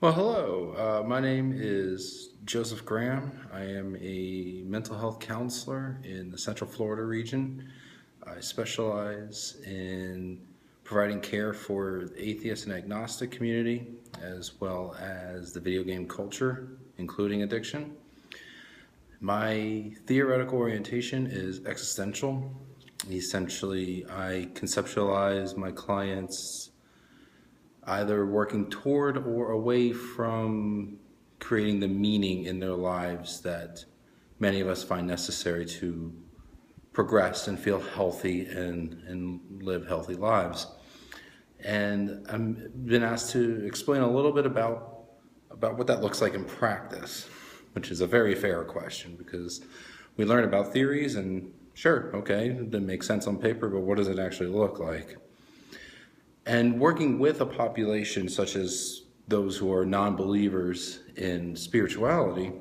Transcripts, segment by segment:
Well, hello. My name is Joseph Graham. I am a mental health counselor in the Central Florida region. I specialize in providing care for the atheist and agnostic community, as well as the video game culture, including addiction. My theoretical orientation is existential. Essentially, I conceptualize my clients either working toward or away from creating the meaning in their lives that many of us find necessary to progress and feel healthy and live healthy lives. And I've been asked to explain a little bit about what that looks like in practice, which is a very fair question because we learn about theories and sure, okay, that makes sense on paper, but what does it actually look like? And working with a population such as those who are non-believers in spirituality,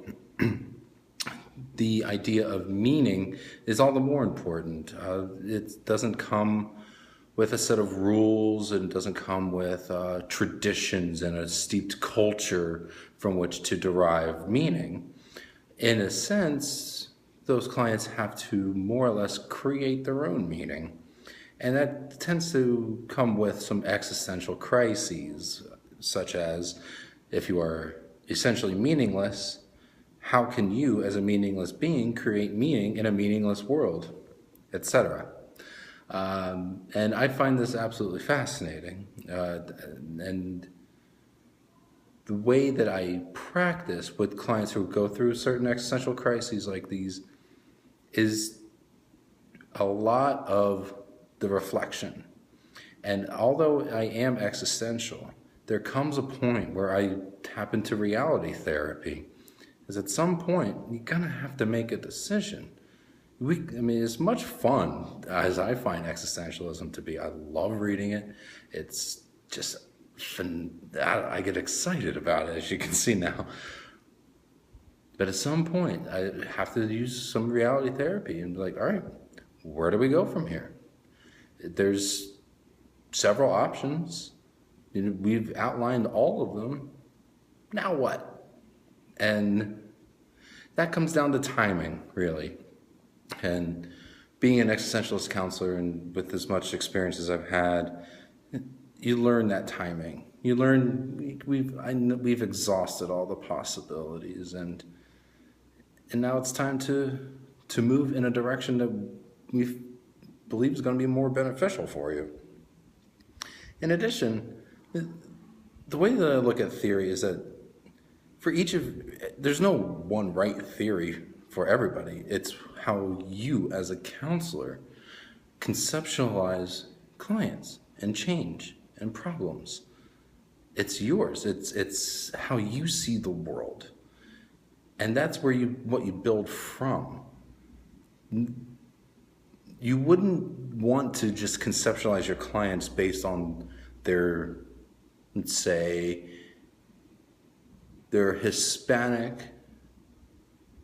the idea of meaning is all the more important. It doesn't come with a set of rules and doesn't come with traditions and a steeped culture from which to derive meaning. In a sense, those clients have to more or less create their own meaning. And that tends to come with some existential crises, such as if you are essentially meaningless, how can you, as a meaningless being, create meaning in a meaningless world, etc. And I find this absolutely fascinating. And the way that I practice with clients who go through certain existential crises like these is a lot of the reflection. And although I am existential, there comes a point where I tap into reality therapy. Because at some point, you're gonna have to make a decision. It's much fun as I find existentialism to be. I love reading it. It's just I get excited about it, as you can see now. But at some point, I have to use some reality therapy and be like, all right, where do we go from here? There's several options. We've outlined all of them. Now what? And that comes down to timing, really. And being an existentialist counselor and with as much experience as I've had, you learn that timing. You learn we've exhausted all the possibilities, and now it's time to move in a direction that we believe is going to be more beneficial for you. In addition, the way that I look at theory is that there's no one right theory for everybody. It's how you, as a counselor, conceptualize clients and change and problems. It's yours. It's how you see the world, and that's what you build from. You wouldn't want to just conceptualize your clients based on their, let's say, they're Hispanic,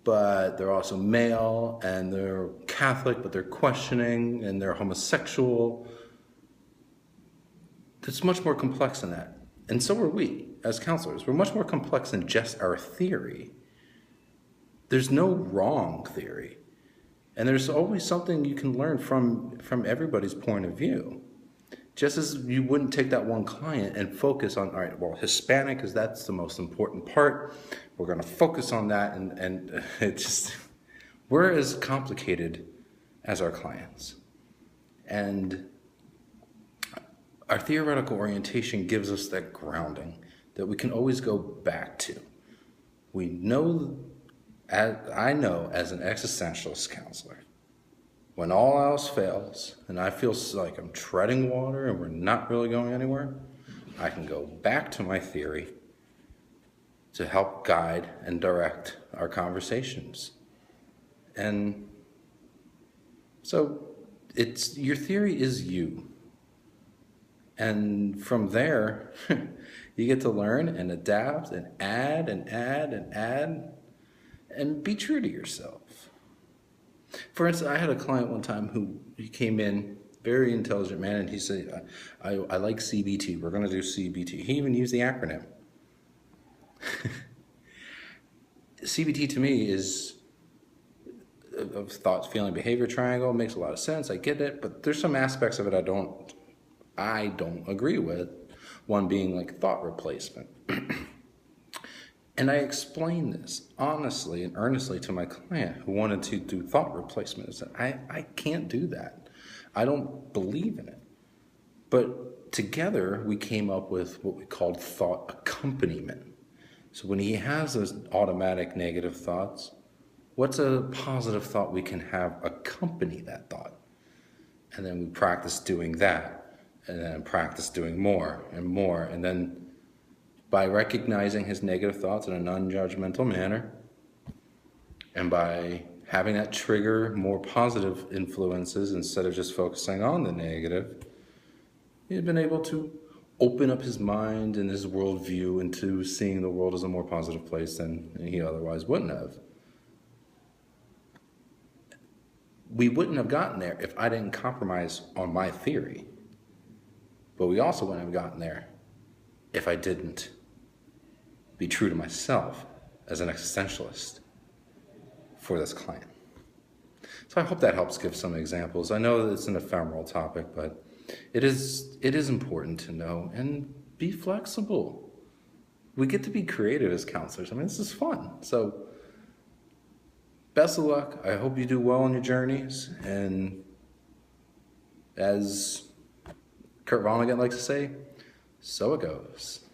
but they're also male, and they're Catholic, but they're questioning, and they're homosexual. It's much more complex than that. And so are we, as counselors. We're much more complex than just our theory. There's no wrong theory. And there's always something you can learn from everybody's point of view. Just as you wouldn't take that one client and focus on, all right, well, Hispanic, because that's the most important part. We're going to focus on that. And it's just, we're as complicated as our clients. And our theoretical orientation gives us that grounding that we can always go back to. We know, I know as an existentialist counselor, when all else fails and I feel like I'm treading water and we're not really going anywhere, I can go back to my theory to help guide and direct our conversations. And so your theory is you. And from there, you get to learn and adapt and add and add and add and be true to yourself. For instance, I had a client one time who he came in, very intelligent man, and he said, I like CBT. We're going to do CBT. He even used the acronym. CBT to me is of thought, feeling, behavior triangle. It makes a lot of sense. I get it, but there's some aspects of it I don't agree with. One being like thought replacement. And I explained this honestly and earnestly to my client who wanted to do thought replacement. I said, I can't do that. I don't believe in it. But together we came up with what we called thought accompaniment. So when he has those automatic negative thoughts, what's a positive thought we can have accompany that thought? And then we practice doing that, and then practice doing more and more. And then by recognizing his negative thoughts in a non-judgmental manner, and by having that trigger more positive influences instead of just focusing on the negative, he's been able to open up his mind and his worldview into seeing the world as a more positive place than he otherwise wouldn't have. We wouldn't have gotten there if I didn't compromise on my theory. But we also wouldn't have gotten there if I didn't be true to myself as an existentialist for this client. So I hope that helps give some examples. I know that it's an ephemeral topic, but it is important to know and be flexible. We get to be creative as counselors. I mean, this is fun. So best of luck. I hope you do well on your journeys. And as Kurt Vonnegut likes to say, so it goes.